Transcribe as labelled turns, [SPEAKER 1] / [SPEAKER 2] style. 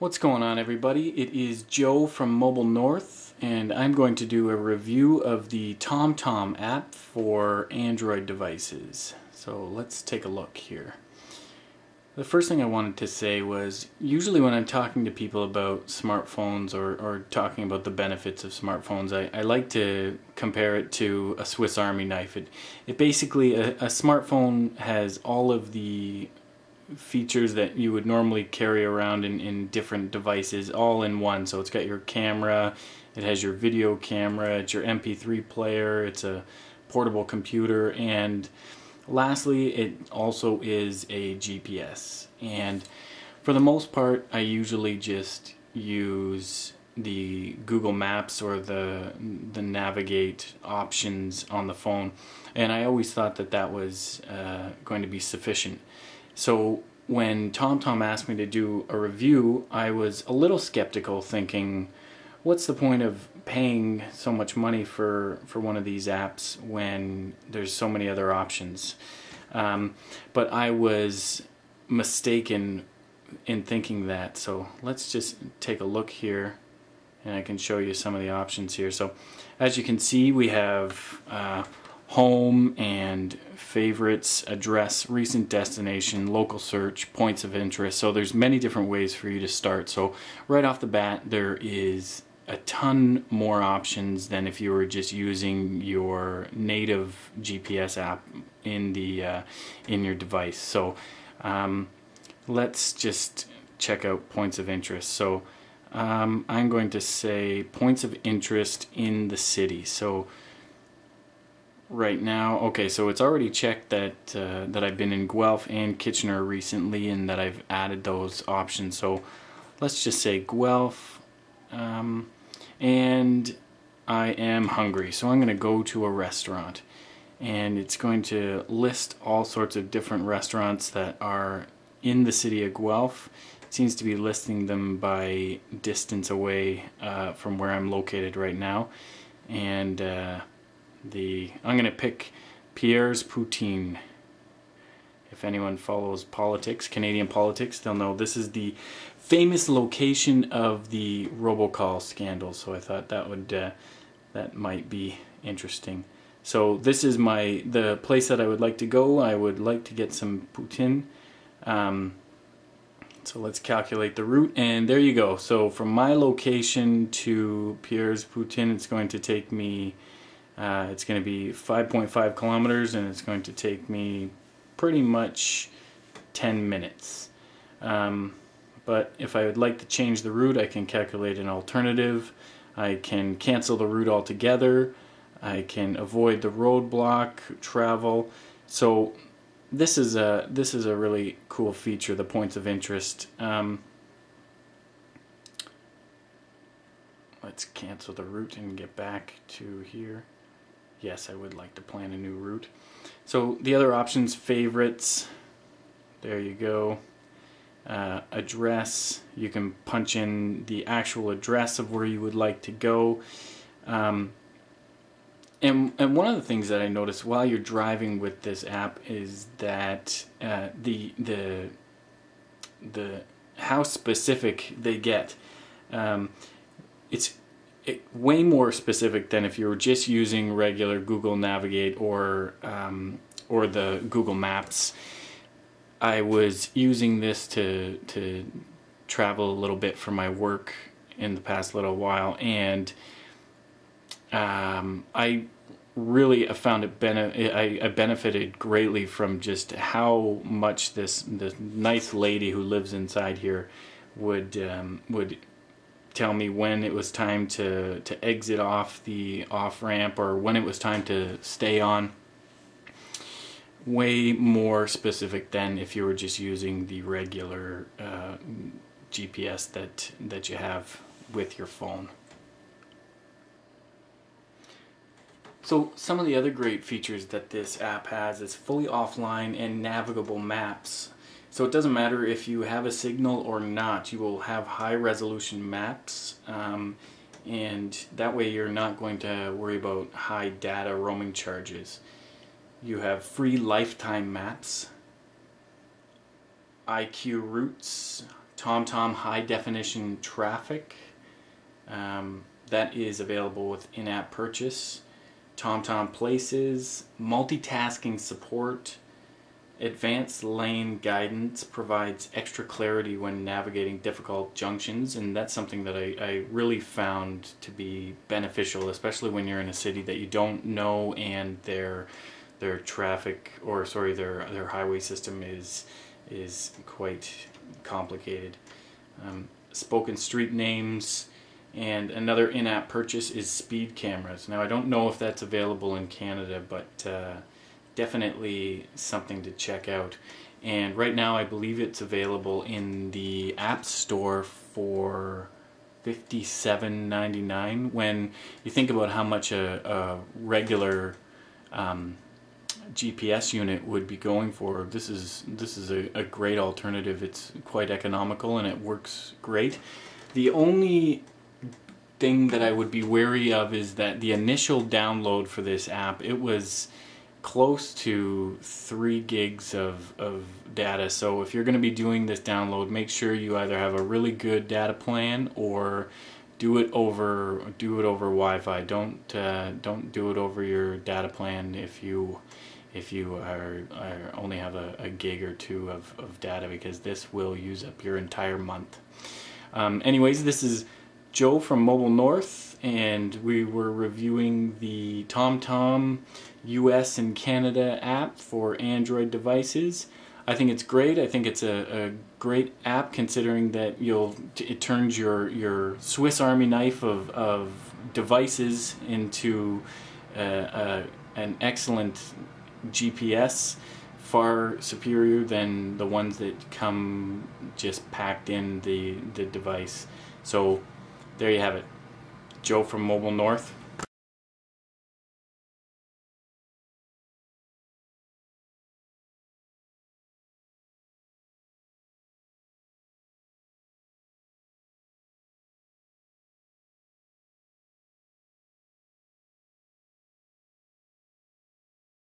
[SPEAKER 1] What's going on, everybody? It is Joe from Mobile North, and I'm going to do a review of the TomTom app for Android devices. So let's take a look here. The first thing I wanted to say was, usually when I'm talking to people about smartphones or talking about the benefits of smartphones, I like to compare it to a Swiss Army knife. It basically, a smartphone has all of the features that you would normally carry around in different devices all in one. So it's got your camera, it has your video camera, it's your MP3 player, it's a portable computer, and lastly it also is a GPS. And for the most part I usually just use the Google Maps or the navigate options on the phone, and I always thought that that was going to be sufficient. So when TomTom asked me to do a review, I was a little skeptical, thinking, what's the point of paying so much money for one of these apps when there's so many other options? But I was mistaken in thinking that. So let's just take a look here, and I can show you some of the options here. So as you can see, we have home and favorites, address, recent destination, local search, points of interest. So there's many different ways for you to start. So right off the bat, there is a ton more options than if you were just using your native GPS app in your device. So let's just check out points of interest. So I'm going to say points of interest in the city. So right now, okay, so it's already checked that that I've been in Guelph and Kitchener recently, and that I've added those options. So let's just say Guelph, and I am hungry, so I'm going to go to a restaurant, and it's going to list all sorts of different restaurants that are in the city of Guelph. It seems to be listing them by distance away from where I'm located right now, and I'm going to pick Pierre's Poutine. If anyone follows politics, Canadian politics, they'll know this is the famous location of the robocall scandal. So I thought that might be interesting. So this is the place that I would like to go. I would like to get some poutine. So let's calculate the route, and there you go. So from my location to Pierre's Poutine, it's going to take me it's going to be 5.5 kilometers, and it's going to take me pretty much 10 minutes. But if I would like to change the route, I can calculate an alternative. I can cancel the route altogether. I can avoid the roadblock, travel. So this is a really cool feature, the points of interest. Let's cancel the route and get back to here. Yes, I would like to plan a new route. So the other options, favorites, there you go. Address, you can punch in the actual address of where you would like to go. And one of the things that I noticed while you're driving with this app is that the how specific they get. It's way more specific than if you were just using regular Google Navigate or the Google Maps. I was using this to travel a little bit for my work in the past little while, and I really found it I benefited greatly from just how much this nice lady who lives inside here would tell me when it was time to exit off the off-ramp, or when it was time to stay on. Way more specific than if you were just using the regular GPS that you have with your phone. So some of the other great features that this app has is fully offline and navigable maps. So it doesn't matter if you have a signal or not, you will have high resolution maps, and that way you're not going to worry about high data roaming charges. You have free lifetime maps, IQ routes, TomTom high definition traffic. That is available with in-app purchase. TomTom Places, multitasking support, advanced lane guidance provides extra clarity when navigating difficult junctions, and that's something that I really found to be beneficial, especially when you're in a city that you don't know and their traffic, or sorry, their highway system is quite complicated. Spoken street names. And another in-app purchase is speed cameras. Now I don't know if that's available in Canada, but definitely something to check out. And right now I believe it's available in the App Store for $57.99. When you think about how much a regular GPS unit would be going for, this is a great alternative. It's quite economical and it works great. The only thing that I would be wary of is that the initial download for this app, it was close to 3 gigs of data. So if you're going to be doing this download, make sure you either have a really good data plan or do it over Wi-Fi. Don't do it over your data plan if you are only have a gig or 2 of data, because this will use up your entire month. Anyways, this is Joe from Mobile North, and we were reviewing the TomTom US and Canada app for Android devices. I think it's great. I think it's a great app, considering that it turns your Swiss Army knife of devices into an excellent GPS, far superior than the ones that come just packed in the device. So there you have it. Joe from Mobile North.